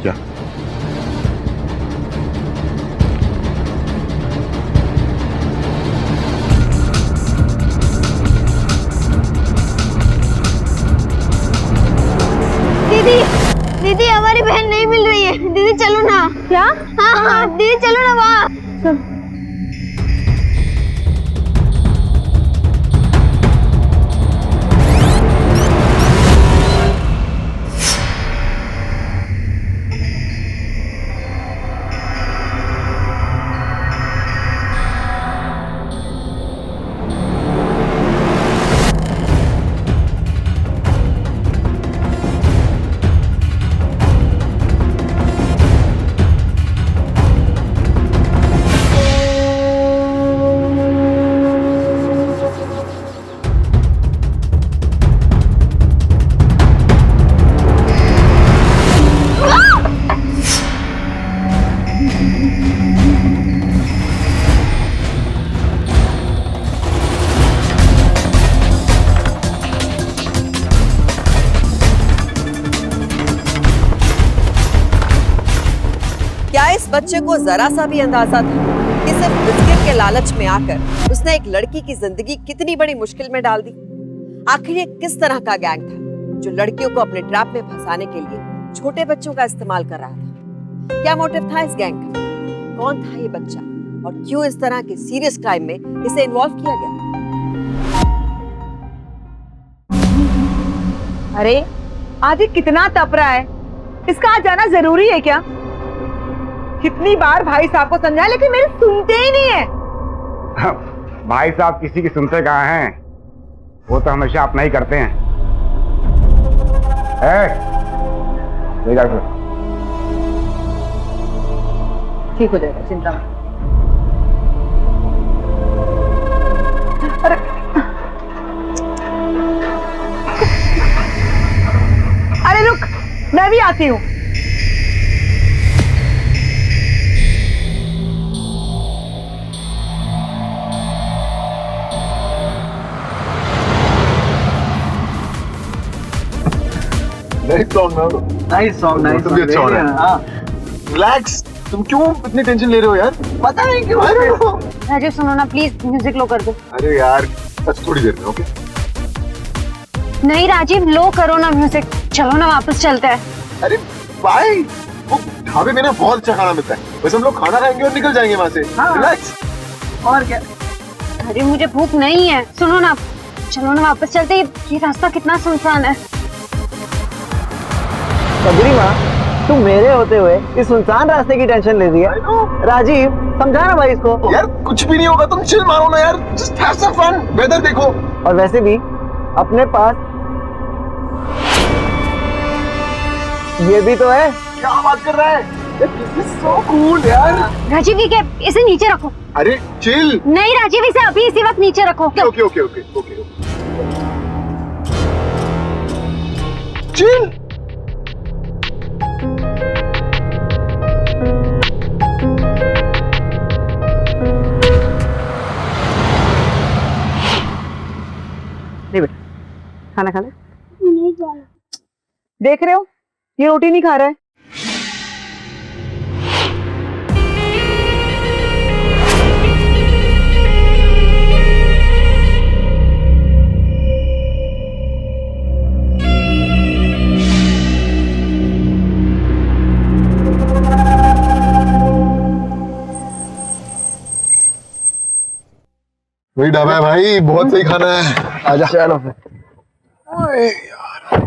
क्या? दीदी दीदी हमारी बहन नहीं मिल रही है। दीदी चलो ना। क्या? हाँ हाँ दीदी चलो ना वहाँ। क्या इस बच्चे को जरा सा भी अंदाजा था कि सिर्फ बिस्किट के लालच में आकर उसने एक लड़की की जिंदगी कितनी बड़ी मुश्किल में डाल दी? आखिर ये किस तरह का गैंग था जो लड़कियों को अपने ट्रैप में फंसाने के लिए छोटे बच्चों का इस्तेमाल कर रहा था? क्या मोटिव था इस गैंग का? कौन था ये बच्चा और क्यों इस तरह के सीरियस क्राइम में इसे इन्वॉल्व किया गया? अरे आदि कितना तप रहा है, इसका आज जाना जरूरी है क्या? कितनी बार भाई साहब को समझाया लेकिन मेरे सुनते ही नहीं है। भाई साहब किसी की सुनते कहाँ हैं, वो तो हमेशा अपना ही करते हैं। ठीक हो जाएगा, चिंता मत। अरे अरे रुक, मैं भी आती हूँ। नाइस सॉन्ग, नाइस भी अच्छा हो रहा है। रिलैक्स, तुम क्यों इतनी टेंशन ले रहे हो यार? पता नहीं क्यों। राजीव सुनो ना प्लीज, म्यूजिक लो कर दो। अरे यार बस थोड़ी देर में, ओके? नहीं राजीव लो करो ना म्यूजिक। चलो ना वापस चलते हैं। अरे भाई वो ढाबे में ना बहुत अच्छा खाना मिलता है, बस हम लोग खाना खाएंगे और निकल जाएंगे वहाँ से। रिलैक्स। और क्या? अरे मुझे भूख नहीं है। सुनो ना, चलो ना वापस चलते हैं। ये रास्ता कितना सुनसान है। सबरी माँ, तुम मेरे होते हुए इस सुनसान रास्ते की टेंशन ले रही है। राजीव समझा ना भाई इसको। यार कुछ भी नहीं होगा, तुम चिल मारो ना यार, just have some fun. Weather देखो। और वैसे भी अपने पास ये भी तो है। क्या बात कर रहा है? दिस इज सो कूल यार। राजीव ये क्या, इसे नीचे रखो। अरे चिल। नहीं राजीव इसे अभी इसी वक्त नीचे रखो। Okay okay okay okay okay chill. नहीं बेटा, खाना खा ले। देख रहे हो, ये रोटी नहीं खा रहा है। वही ढाबा है भाई, बहुत सही खाना है। आजा। चलो फिर। ओए यार।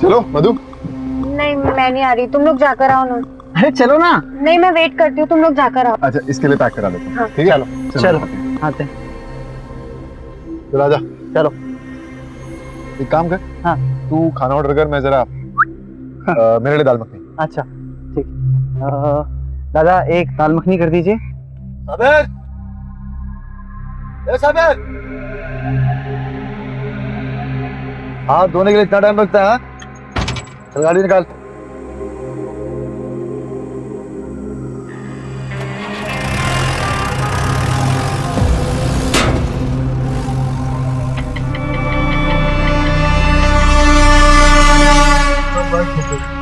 चलो मधु। नहीं मैं नहीं आ रही, तुम लोग जाकर आओ ना। अरे चलो ना। नहीं मैं वेट करती हूँ, तुम लोग जाकर आओ। अच्छा इसके लिए पैक करा देता हूँ। हाँ। ठीक है चलो आते हैं। चल आजा। चलो एक काम कर। हाँ। तू खाना ऑर्डर कर, मैं जरा मेरे लिए दाल मखनी। अच्छा ठीक। दादा एक दाल मखनी कर दीजिए। साबिर, ए साबिर। हाथ धोने के लिए इतना टाइम लगता है? चल गाड़ी निकाल।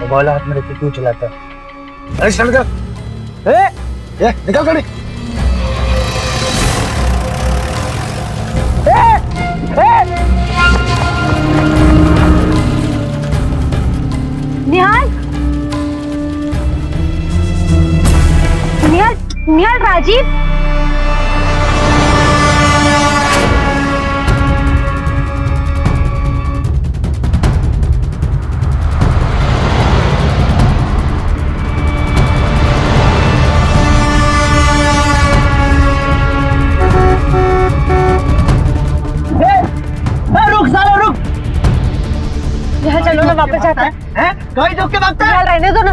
मोबाइल हाथ में लेके क्यों चलाता है? अरे चल कर, ए निकल गाड़ी। निहाल, निहाल, निहाल, राजीव। रुक साला रुक। निहाल चलो ना, वापस जाता है। हैं? गाड़ी रोक के भागता है। निहाल रहने दो ना।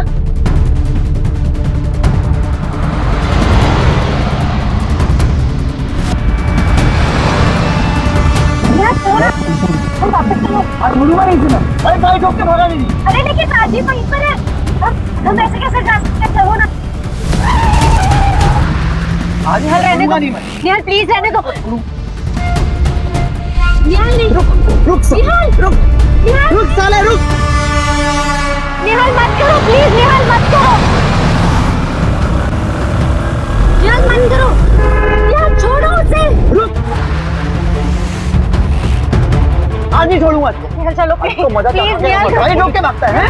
निहाल थोड़ा, हम वापस चलो। अरे मुड़ूंगा नहीं सुना। अरे गाड़ी रोक के भागा नहीं। अरे लेकिन राजीव वहीं पर है। हम ऐसे कैसे जा सकते हैं? चलो ना। आज निहाल रहने दो। नहीं मैं। निहाल प्लीज रहने दो। निहाल नहीं। रुक निहाल रुक निहाल, रुक साले रुक। निहाल मत करो प्लीज, निहाल मत करो। निहाल मत करो। निहाल छोड़ो उसे। रुक। आज नहीं छोड़ूंगा इसको। निहाल चलो तो मजा प्लीज। निहाल गाड़ी रोक के भागता है?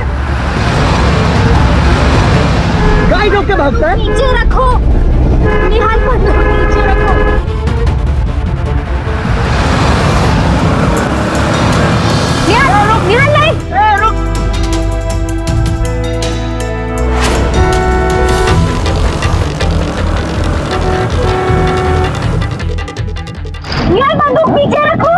गाड़ी रोक के भागता है? नीचे रखो। निहाल मत करो, नीचे रखो। निहाल रुक, निहाल नहीं। रुक। निहाल बंदूक पीछे रखो।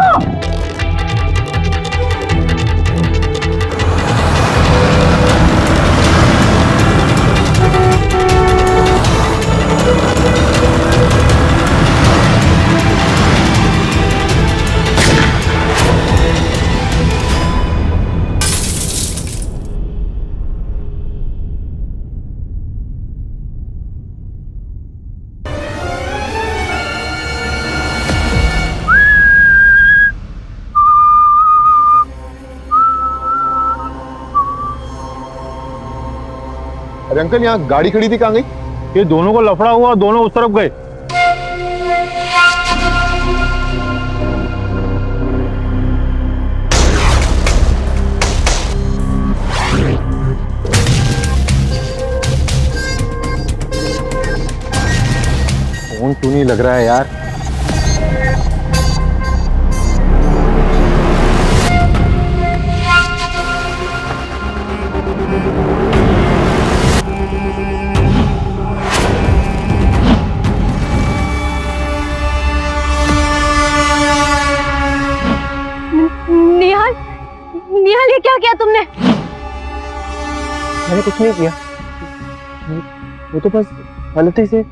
अरे अंकल, यहाँ गाड़ी खड़ी थी, कहाँ गई? ये दोनों को लफड़ा हुआ, दोनों उस तरफ गए। फोन क्यों नहीं लग रहा है यार? निहाल, निहाल ये क्या किया तुमने? मैंने कुछ नहीं किया, वो तो बस गलती से।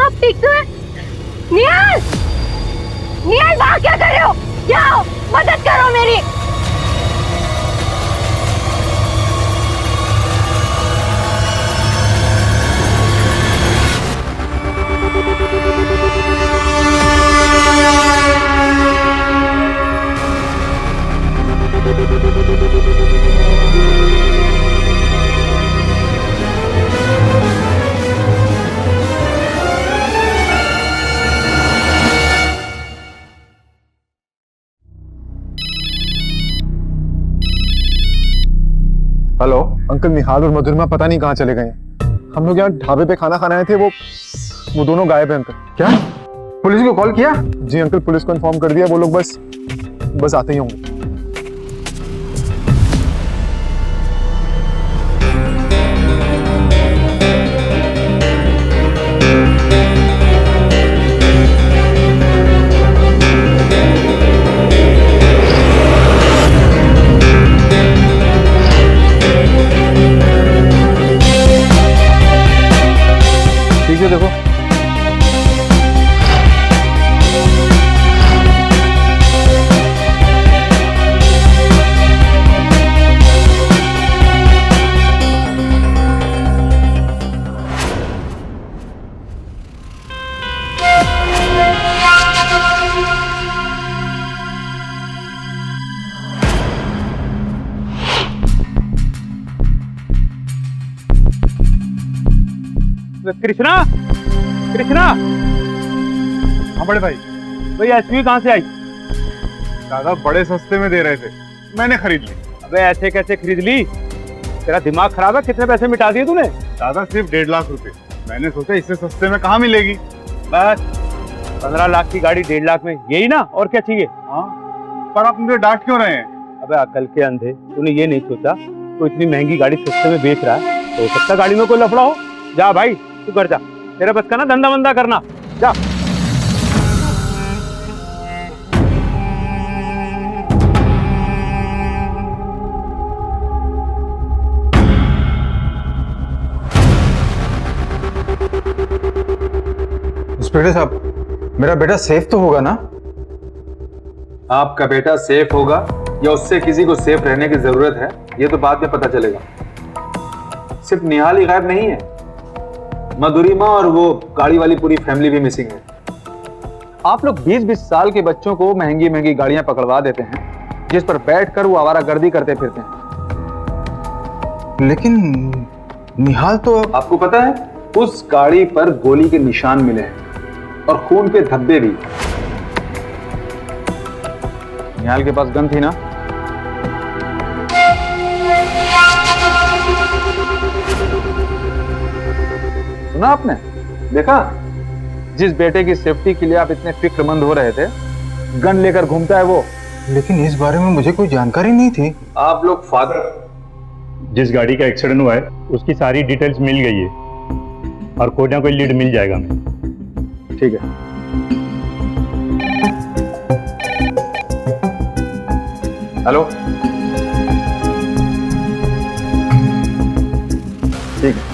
आप ठीक तो है? निहाल, निहाल वहाँ क्या कर रहे हो? जाओ मदद करो मेरी। हेलो अंकल, निहाल और मधुरिमा पता नहीं कहाँ चले गए हैं। हम लोग यहाँ ढाबे पे खाना खाने आए थे, वो दोनों गायब हैं अंकल। क्या पुलिस को कॉल किया? जी अंकल, पुलिस को इन्फॉर्म कर दिया, वो लोग बस आते ही होंगे। ठीक है, देखो कृष्णा, कृष्णा। हाँ बड़े भाई। भाई एसयूवी कहाँ से आई? दादा बड़े सस्ते में दे रहे थे, मैंने खरीद ली। अबे ऐसे कैसे खरीद ली? तेरा दिमाग खराब है? कितने पैसे मिटा दिए तूने? दादा सिर्फ 1.5 लाख रुपए। मैंने सोचा इससे सस्ते में कहाँ मिलेगी। बस 15 लाख की गाड़ी 1.5 लाख में, यही ना? और क्या चाहिए? हाँ, पर आप मुझे डांट क्यों रहे हैं? अबे अकल के अंधे, तूने ये नहीं सोचा तो इतनी महंगी गाड़ी सस्ते में बेच रहा है, तो हो सकता गाड़ी में कोई लफड़ा हो। जा भाई तू कर जा, तेरे बस का ना धंधा बंदा करना, जा। इंस्पेक्टर साहब, मेरा बेटा सेफ तो होगा ना? आपका बेटा सेफ होगा या उससे किसी को सेफ रहने की जरूरत है, ये तो बाद में पता चलेगा। सिर्फ निहाल ही गायब नहीं है, मधुरिमा और वो गाड़ी वाली पूरी फैमिली भी मिसिंग है। आप लोग 20-20 साल के बच्चों को महंगी महंगी गाड़ियां पकड़वा देते हैं, जिस पर बैठकर वो आवारागर्दी करते फिरते हैं। लेकिन निहाल तो आपको पता है, उस गाड़ी पर गोली के निशान मिले हैं और खून के धब्बे भी। निहाल के पास गन थी ना? सुना आपने? देखा? जिस बेटे की सेफ्टी के लिए आप इतने फिक्रमंद हो रहे थे, गन लेकर घूमता है वो। लेकिन इस बारे में मुझे कोई जानकारी नहीं थी। आप लोग फादर, जिस गाड़ी का एक्सीडेंट हुआ है उसकी सारी डिटेल्स मिल गई है और कोई ना कोई लीड मिल जाएगा हमें। ठीक है। हेलो, ठीक है।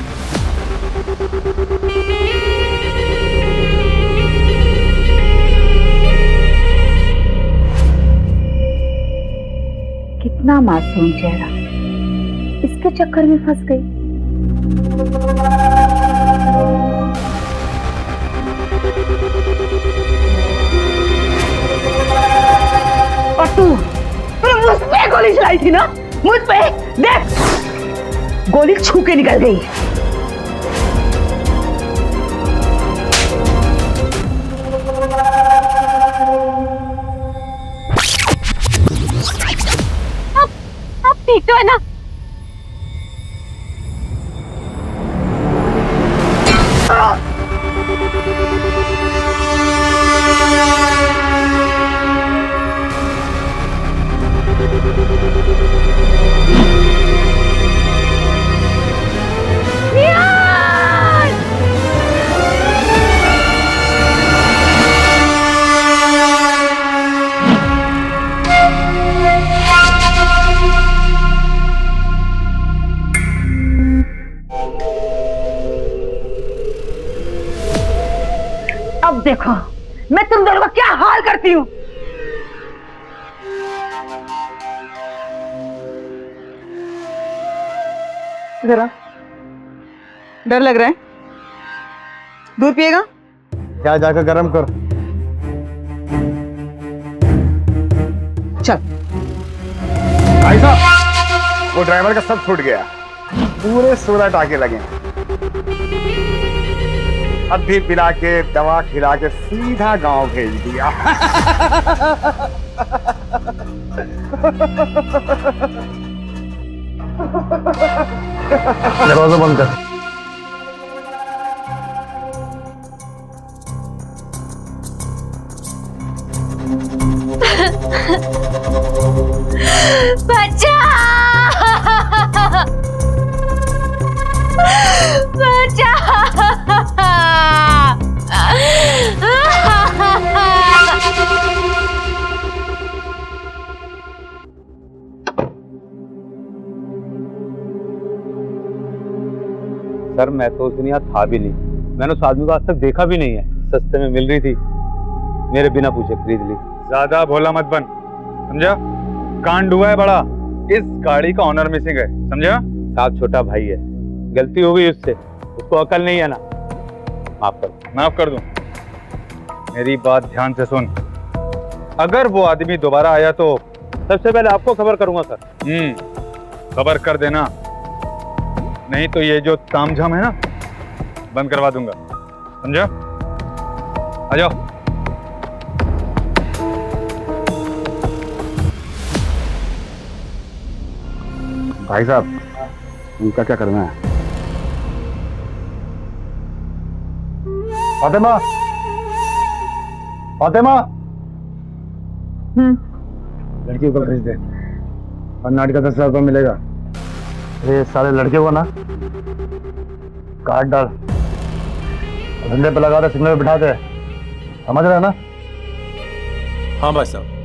कितना मासूम चेहरा, इसके चक्कर में फंस गई। और तूने मुझ पे गोली चलाई थी ना? मुझ पे देख, गोली छू के निकल गई। अब ठीक तो है ना? अब देखो मैं तुम दोनों का क्या हाल करती हूँ। जरा डर लग रहा है? दूध पिएगा? क्या जाकर गर्म कर। चल। भाई साहब, वो ड्राइवर का सब छूट गया, पूरे 16 टाके लगे। अब भी पिला के दवा खिला के सीधा गांव भेज दिया। दरवाजा बंद कर। बच्चा, बच्चा। सर मैं तो उस दिन यहाँ था भी नहीं, मैंने उस आदमी को आज तक देखा भी नहीं है। सस्ते में मिल रही थी, मेरे बिना पूछे खरीद ली। ज्यादा भोला मत बन, समझा? कांड हुआ है बड़ा, इस गाड़ी का ऑनर मिसिंग है, समझा? साहब छोटा भाई है, गलती हो गई उससे, उसको अकल नहीं है ना, माफ कर। माफ कर दूं? मेरी बात ध्यान से सुन, अगर वो आदमी दोबारा आया तो सबसे पहले आपको खबर करूंगा सर। खबर कर देना, नहीं तो ये जो तामझाम है ना, बंद करवा दूंगा, समझा? आ जाओ। भाई साहब, उनका क्या करना है? फातिमा, फातिमा, लड़की को भेज दे और नाट का 10,000 रुपये मिलेगा। ये सारे लड़के को ना काट डाल, धंधे पे लगा दे, सिग्नल पे बिठा दे, समझ रहे हैं ना? हाँ भाई साहब।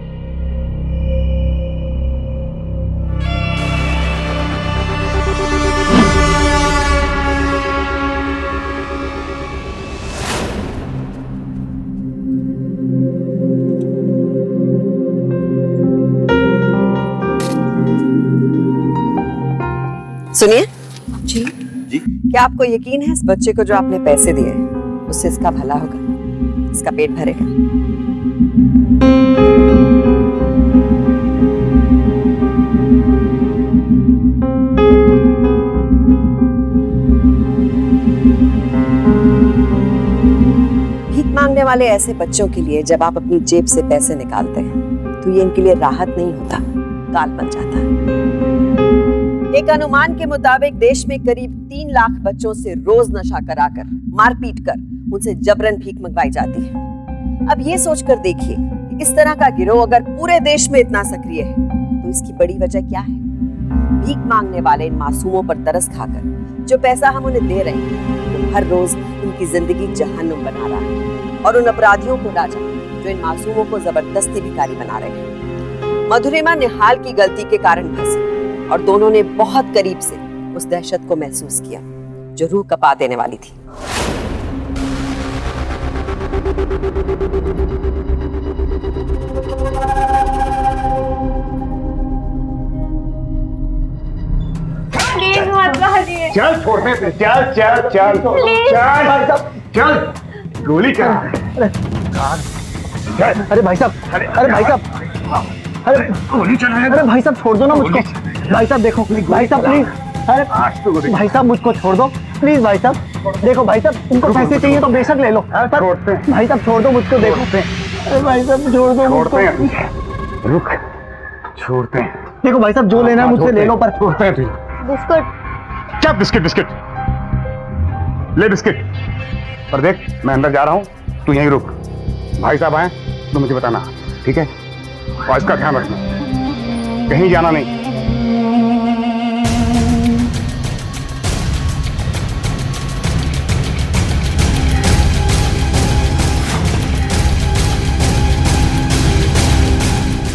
सुनिए जी, क्या आपको यकीन है इस बच्चे को जो आपने पैसे दिए उससे इसका भला होगा, इसका पेट भरेगा? भीख मांगने वाले ऐसे बच्चों के लिए जब आप अपनी जेब से पैसे निकालते हैं तो ये इनके लिए राहत नहीं होता, काल बन जाता है। एक अनुमान के मुताबिक देश में करीब 3 लाख बच्चों से रोज नशा कराकर, मारपीट कर उनसे जबरन भीख मंगवाई जाती है। अब ये सोचकर देखिए कि इस तरह का गिरोह अगर पूरे देश में इतना सक्रिय है तो इसकी बड़ी वजह क्या है? भीख मांगने वाले इन मासूमों पर तरस खाकर जो पैसा हम उन्हें दे रहे हैं वो हर रोज इनकी जिंदगी जहन्नुम बना रहा है, और उन अपराधियों को राजा जो इन मासूमों को जबरदस्ती भिखारी बना रहे हैं। मधुरिमा निहाल की गलती के कारण फंसी और दोनों ने बहुत करीब से उस दहशत को महसूस किया जो रूह कपा देने वाली थी। प्लीज मत मारिए। चल छोड़ने दे, चल चल चल चल चल, गोली चला। अरे भाई साहब, अरे भाई साहब, अरे गोली चलाया। अरे भाई साहब छोड़ दो ना मुझको, भाई साहब देखो, भाई साहब प्लीज, अरे भाई साहब मुझको छोड़ दो प्लीज, भाई साहब देखो, भाई साहब तुमको पैसे चाहिए तो बेशक ले लो, भाई साहब छोड़ दो मुझको, देखो अरे भाई साहब छोड़ दो मुझको, रुक, छोड़ते हैं। देखो भाई साहब जो लेना है मुझसे ले लो, पर छोड़ते हैं। बिस्कुट। क्या बिस्किट? बिस्किट ले, बिस्किट। पर देख, मैं अंदर जा रहा हूँ, तू यहीं रुक। भाई साहब आए तो मुझे बताना, ठीक है? और इसका ध्यान रखना, कहीं जाना नहीं।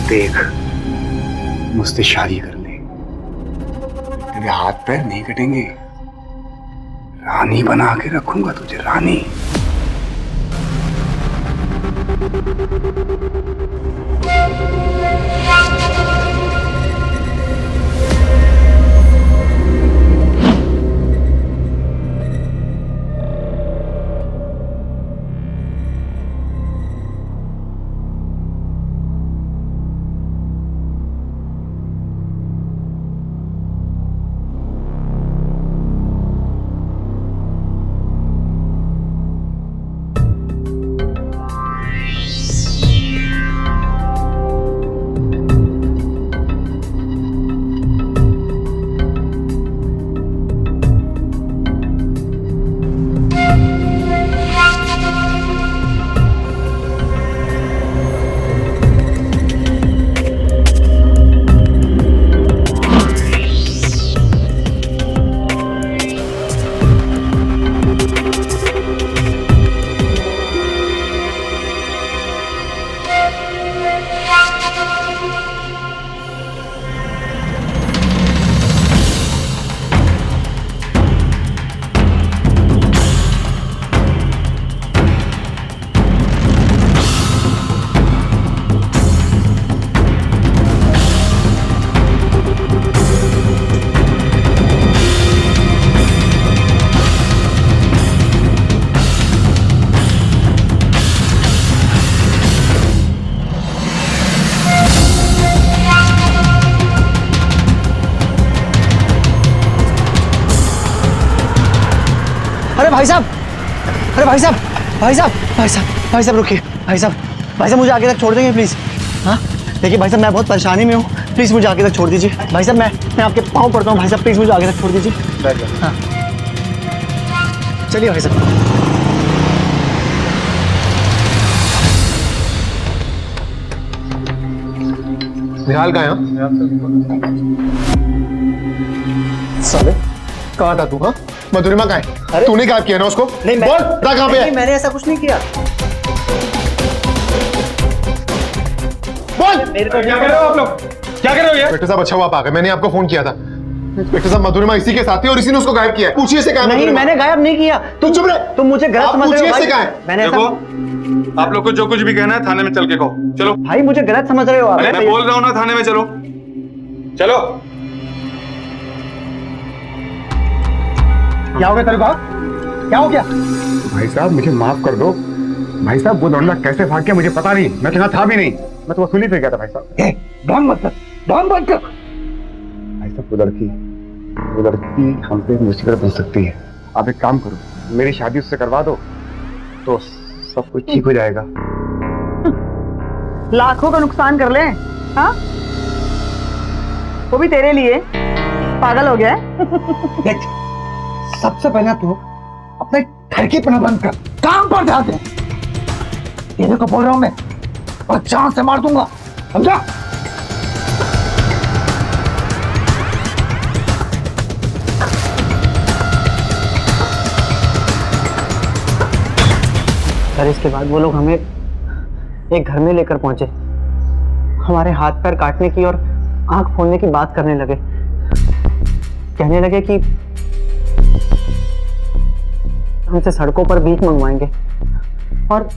देख, मुझसे शादी कर ले, तेरे हाथ पैर नहीं कटेंगे, रानी बना के रखूंगा तुझे, रानी। अरे भाई साहब अरे भाई साहब, भाई साहब, भाई साहब, भाई साहब रुकिए, भाई साहब, भाई साहब मुझे आगे तक छोड़ देंगे प्लीज। हाँ देखिए भाई साहब, मैं बहुत परेशानी में हूँ, प्लीज मुझे आगे तक छोड़ दीजिए। भाई साहब मैं आपके पाँव पड़ता हूँ भाई साहब, प्लीज मुझे आगे तक छोड़ दीजिए। हाँ चलिए भाई साहब। निहाल कहाँ है? साले कहाँ था तू? हाँ मधुरिमा कहाँ है? तूने कहा किया ना उसको? नहीं मैं, बोल बता कहाँ पे है? मैंने ऐसा कुछ नहीं किया। बोल। मेरे को क्या कर रहे हो आप लोग? क्या कर रहे हो ये? इंस्पेक्टर साहब अच्छा हुआ आप आ गए, मैंने आपको फोन किया था। इंस्पेक्टर साहब मधुरिमा इसी के साथ थी और इसी ने उसको गायब किया है। पूछिए से कहाँ है नहीं, मधुरिमा? मैंने गायब नहीं किया। तुम चुप रहे। तुम मुझे गलत आप समझ रहे हो पूछिए भाई। से कहाँ है? मैंने देखो ऐसा, आप लोग को जो कुछ भी कहना है थाने में चल के कहो। चलो भाई मुझे गलत समझ रहे हो आप। मैं बोल रहा हूँ ना, थाने में चलो। चलो। क्या हो गया तेरे को? क्या हो गया? भाई साहब मुझे माफ कर दो। भाई साहब वो लौंडा कैसे भाग गया मुझे पता नहीं, मैं तो यहाँ था भी नहीं, मैं तो वसूली पे गया था भाई साहब। ढोंग मत कर, ढोंग मत कर। भाई साहब वो लड़की हम पे मुसीबत बन सकती है। आप एक काम करो, मेरी शादी उससे करवा दो तो सब कुछ ठीक हो जाएगा। लाखों का नुकसान कर ले, हाँ वो भी तेरे लिए। पागल हो गया है? देख, सबसे पहले तू अपने घर की पना बंद कर, काम पर ध्यान दे। तेरे को बोल रहा हूं मैं, और जान से मार दूंगा, समझा? सर इसके बाद वो लोग हमें एक घर में लेकर पहुंचे, हमारे हाथ पैर काटने की और आंख फोड़ने की बात करने लगे। कहने लगे कि हमसे सड़कों पर भीख मंगवाएंगे। और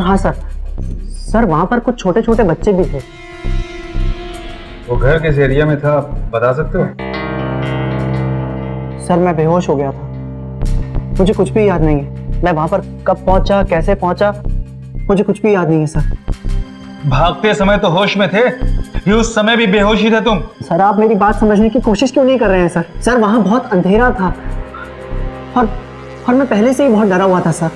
हाँ सर वहां पर कुछ छोटे छोटे बच्चे भी थे। वो घर किस एरिया में था बता सकते हो? सर मैं बेहोश हो गया था, मुझे कुछ भी याद नहीं है। मैं वहां पर कब पहुंचा, कैसे पहुंचा, मुझे कुछ भी याद नहीं है सर। भागते समय तो होश में थे, ये उस समय भी बेहोश ही थे तुम। सर आप मेरी बात समझने की कोशिश क्यों नहीं कर रहे हैं सर? सर वहां बहुत अंधेरा था और मैं पहले से ही बहुत डरा हुआ था सर।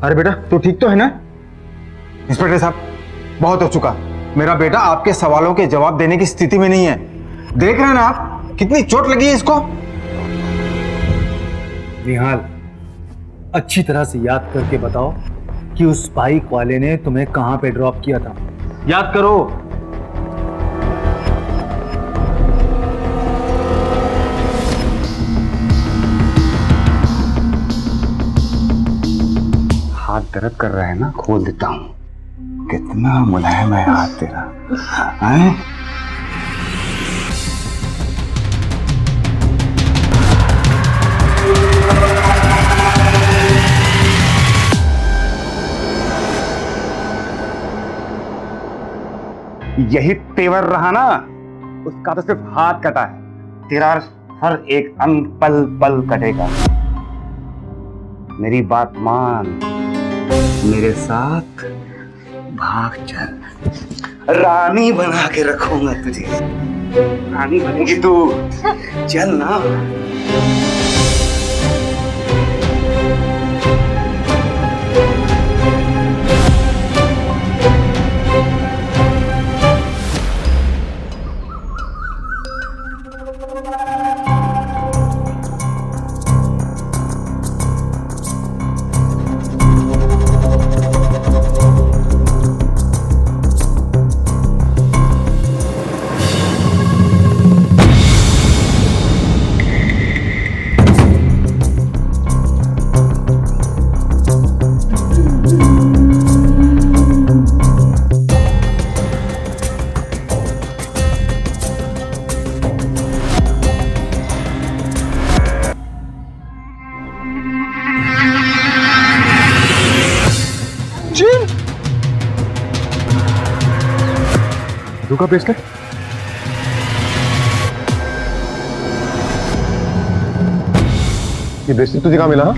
अरे बेटा तू ठीक तो है ना? इंस्पेक्टर साहब बहुत हो चुका, मेरा बेटा आपके सवालों के जवाब देने की स्थिति में नहीं है। देख रहे हैं ना आप कितनी चोट लगी है इसको। निहाल अच्छी तरह से याद करके बताओ कि उस बाइक वाले ने तुम्हें कहां पे ड्रॉप किया था। याद करो। हाथ दर्द कर रहा है ना, खोल देता हूँ। कितना मुलायम है हाथ तेरा, हैं? यही तेवर रहा ना, उसका तो सिर्फ हाथ कटा है, तेरा हर एक अंग पल पल कटेगा। मेरी बात मान, मेरे साथ भाग चल, रानी बना के रखूंगा तुझे। रानी बनेगी तू, चल ना। का ब्रेसलेट ये ब्रेसलेट तुझे कहाँ मिला? हाँ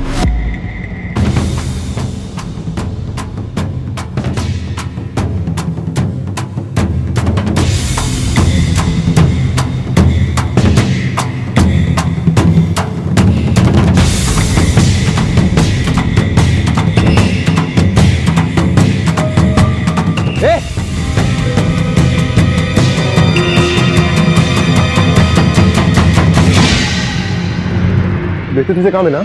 ब्रेसलेट तुझे कहाँ मिला?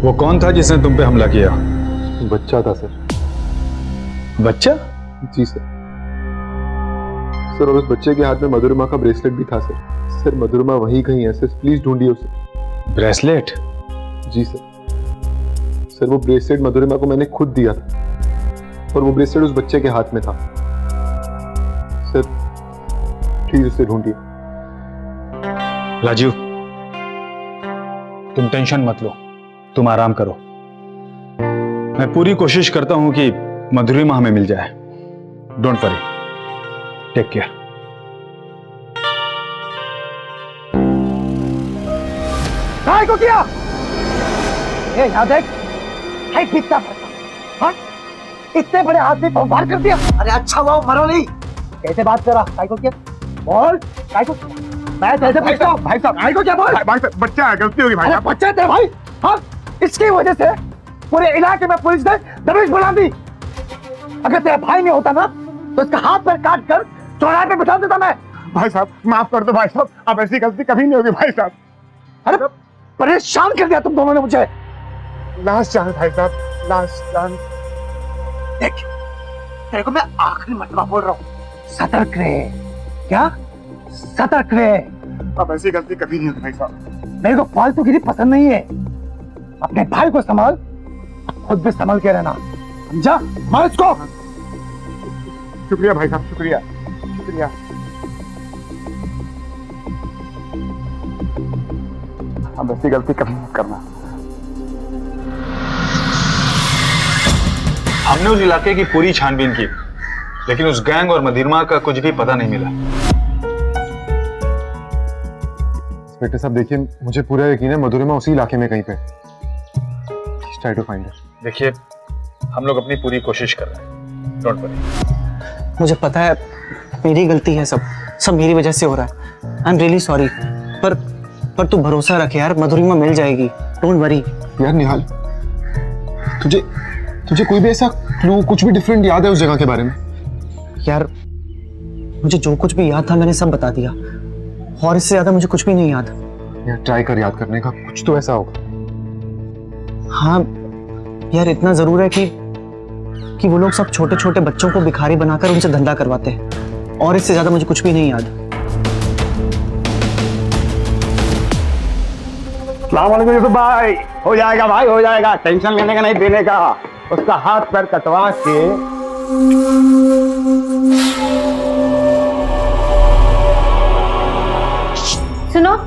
वो कौन था जिसने तुम पे हमला किया? बच्चा था सर। बच्चा? जी सर। सर और उस बच्चे के हाथ में मधुरिमा का ब्रेसलेट भी था सर। सर मधुरिमा वहीं कहीं है सर, प्लीज ढूंढिए उसे। ब्रेसलेट? जी सर। सर वो ब्रेसलेट मधुरिमा को मैंने खुद दिया था और वो ब्रेसलेट उस बच्चे के हाथ में था। सर प्लीज उसे ढूंढिए। राजीव, तुम टेंशन मत लो, तुम आराम करो। मैं पूरी कोशिश करता हूं कि मधुरिमा हमें मिल जाए। Don't worry, take care. काय को किया? ये यहाँ देख, है कितना बड़ा, हाँ? इतने बड़े आदमी को वार कर दिया। अरे अच्छा हुआ मरो नहीं। कैसे बात कर रहा? काय को किया? बोल, काय को? मैं कैसे पूछता हूँ? भाई साहब, काय को क्या बोल? भाई साहब, बच्चा है, गलती होगी भाई साहब। बच्चा है तेरा भाई? हाँ? इसकी वजह से पूरे इलाके में पुलिस ने दबिश बुला दी। अगर तेरा भाई नहीं होता ना, तो इसका हाथ पैर काट कर चौराहे पे बिठा देता मैं। भाई साहब माफ कर दो भाई साहब, अब ऐसी गलती कभी नहीं होगी भाई साहब। अरे परेशान कर दिया तुम दोनों ने मुझे। लास्ट चांस भाई साहब, लास्ट चांस। देख, तेरे को मैं आखिरी मरतबा बोल रहा हूँ, सतर्क रहे। क्या? सतर्क रहे। अब ऐसी गलती कभी नहीं होगी भाई साहब। मेरे को फालतूगिरी पसंद नहीं है। अपने भाई को संभाल, खुद भी संभल के रहना, समझा? मार इसको। शुक्रिया भाई साहब, शुक्रिया शुक्रिया। अब ऐसी गलती कभी मत करना। हमने उस इलाके की पूरी छानबीन की, लेकिन उस गैंग और मधुरिमा का कुछ भी पता नहीं मिला। इंस्पेक्टर साहब देखिए, मुझे पूरा यकीन है मधुरिमा उसी इलाके में कहीं पे। Try to find her. देखिए, हम लोग अपनी पूरी कोशिश कर रहे हैं, डोंट वरी। मुझे पता है मेरी गलती है, सब मेरी वजह से हो रहा है। I am really sorry. पर तू भरोसा रख यार, मधुरिमा मिल जाएगी, डोंट वरी। यार निहाल, तुझे कोई भी ऐसा क्लू, कुछ भी डिफरेंट याद है उस जगह के बारे में? यार मुझे जो कुछ भी याद था मैंने सब बता दिया, और इससे ज्यादा मुझे कुछ भी नहीं याद। यार ट्राई कर याद करने का, कुछ तो ऐसा होगा। हाँ यार, इतना जरूर है कि वो लोग सब छोटे छोटे बच्चों को भिखारी बनाकर उनसे धंधा करवाते हैं, और इससे ज्यादा मुझे कुछ भी नहीं याद। अस्सलामुअलैकुम यूसुफ भाई। हो जाएगा भाई, हो जाएगा, टेंशन लेने का नहीं, देने का। उसका हाथ पैर कटवा के सुनो,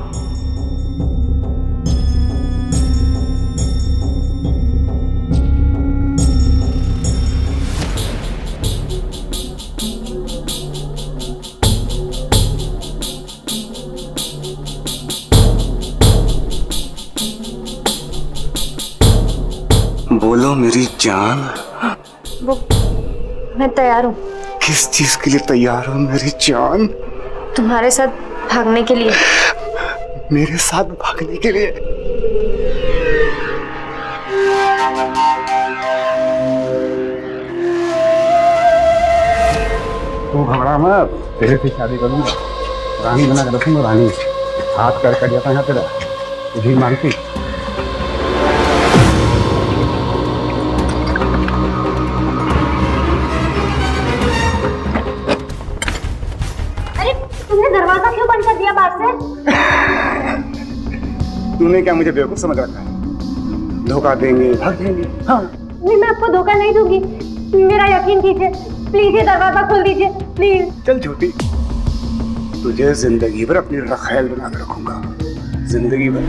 बोलो मेरी जान। वो मैं तैयार हूँ। किस चीज के लिए तैयार हो मेरी जान? तुम्हारे साथ भागने के लिए। मेरे साथ भागने के लिए? तू घबरा मत, तेरे से शादी करूंगा, रानी बना कर रखूंगा। रानी हाथ पैर कट जाता है तेरा, तुझे मानती। तुमने दरवाजा क्यों बंद कर दिया बाहर से? तूने क्या मुझे बेवकूफ समझ रखा है? धोखा देंगे, भाग देंगे। हाँ नहीं, मैं आपको धोखा नहीं दूंगी, मेरा यकीन कीजिए। प्लीज ये दरवाजा खोल दीजिए, प्लीज। चल झूठी, तुझे जिंदगी भर अपनी रखैल बना कर रखूंगा, जिंदगी भर।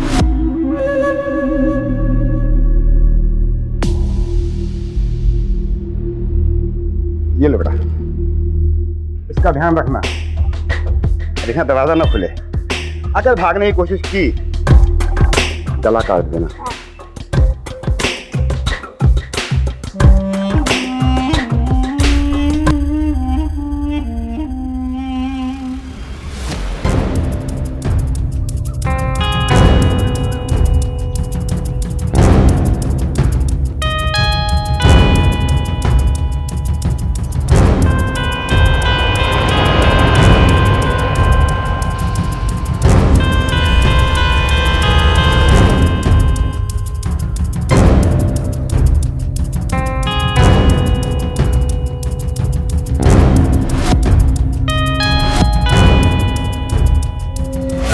ये लो बेटा, इसका ध्यान रखना, देखना दरवाजा ना खुले। अगर भागने की कोशिश की, गला काट देना।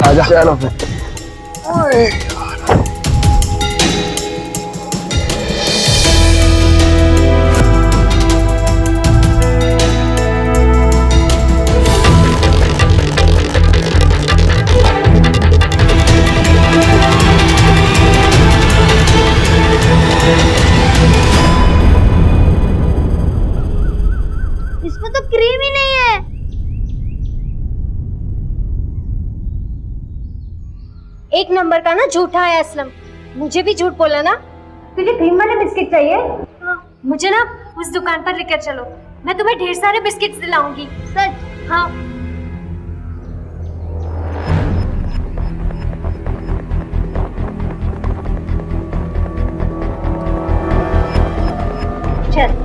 आजा चलो इसमें तो क्रीम ही नहीं है। एक नंबर का ना झूठा है असलम, मुझे भी झूठ बोला ना। तुझे क्रीम वाले बिस्किट चाहिए? हाँ। मुझे ना उस दुकान पर लेकर चलो, मैं तुम्हें ढेर सारे बिस्किट्स दिलाऊंगी। सच? हाँ। चल।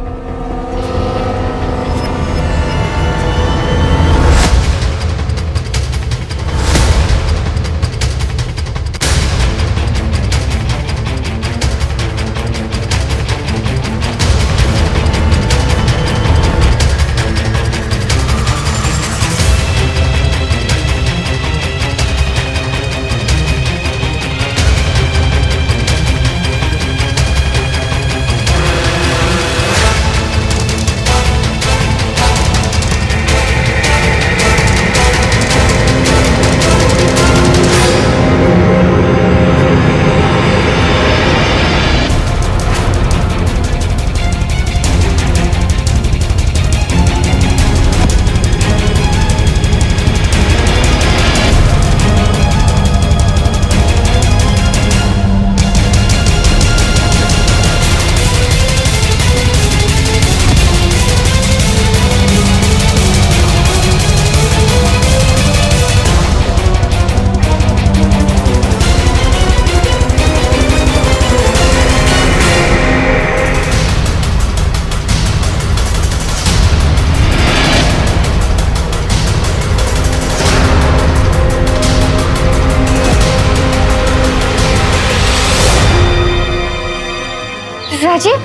राजीव,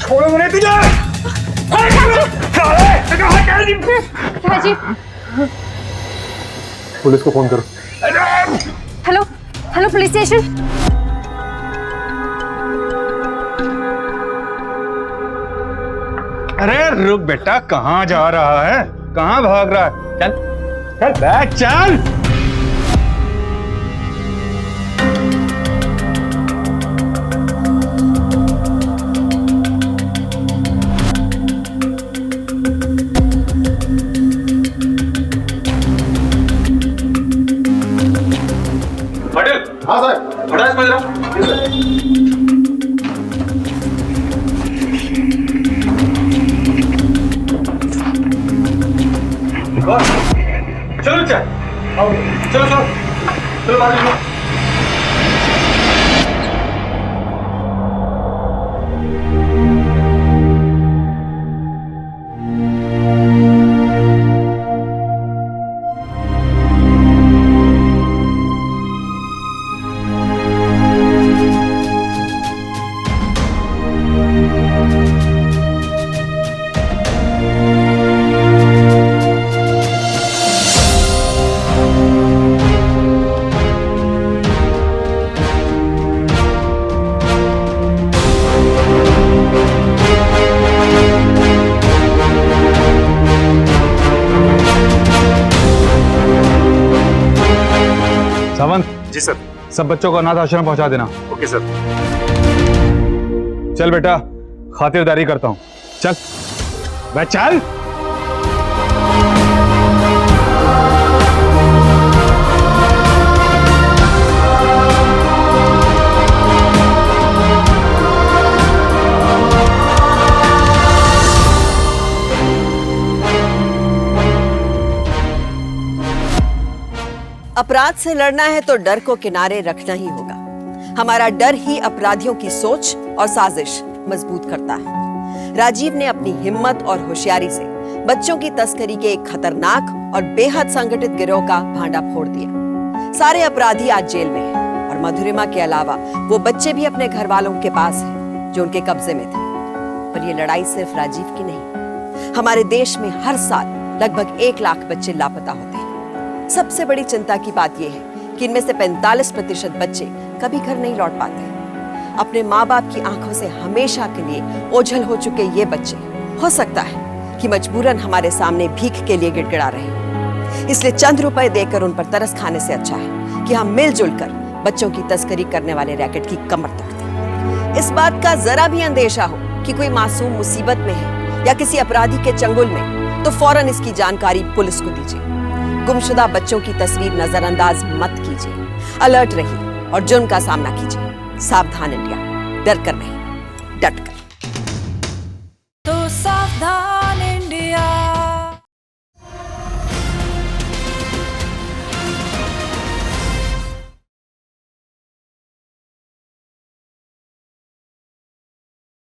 छोड़ो मुझे तुझे। राजीव, पुलिस को फोन करो। Hello hello police station. अरे रुक बेटा, कहाँ जा रहा है, कहाँ भाग रहा है? चल चल बैठ चल। हाँ सर, बड़ा समझ रहा हूँ। चलो चल, चलो चलो चलो बाहर निकलो। सावंत जी सर। सब बच्चों को अनाथ आश्रम पहुंचा देना। Okay sir. चल बेटा, खातिरदारी करता हूँ। चल बैठ चल। अपराध से लड़ना है तो डर को किनारे रखना ही होगा। हमारा डर ही अपराधियों की सोच और साजिश मजबूत करता है। राजीव ने अपनी हिम्मत और होशियारी से बच्चों की तस्करी के एक खतरनाक और बेहद संगठित गिरोह का भांडा फोड़ दिया। सारे अपराधी आज जेल में हैं और मधुरिमा के अलावा वो बच्चे भी अपने घर वालों के पास हैं जो उनके कब्जे में थे। पर ये लड़ाई सिर्फ राजीव की नहीं, हमारे देश में हर साल लगभग 1 लाख बच्चे लापता होते हैं। सबसे बड़ी चिंता की बात यह है कि इनमें से 45% बच्चे कभी घर नहीं लौट पाते। अपने माँ बाप की आंखों से हमेशा के लिए ओझल हो चुके ये बच्चे हो सकता है कि मजबूरन हमारे सामने भीख के लिए गिड़गिड़ा रहे। इसलिए चंद रुपए देकर उन पर तरस खाने से अच्छा है कि हम मिलजुल कर बच्चों की तस्करी करने वाले रैकेट की कमर तोड़ दें। इस बात का जरा भी अंदेशा हो कि कोई मासूम मुसीबत में है या किसी अपराधी के चंगुल में, तो फौरन इसकी जानकारी पुलिस को दीजिए। गुमशुदा बच्चों की तस्वीर नजरअंदाज मत कीजिए। अलर्ट रहिए और जुर्म का सामना कीजिए। सावधान इंडिया, डर कर नहीं, डट कर।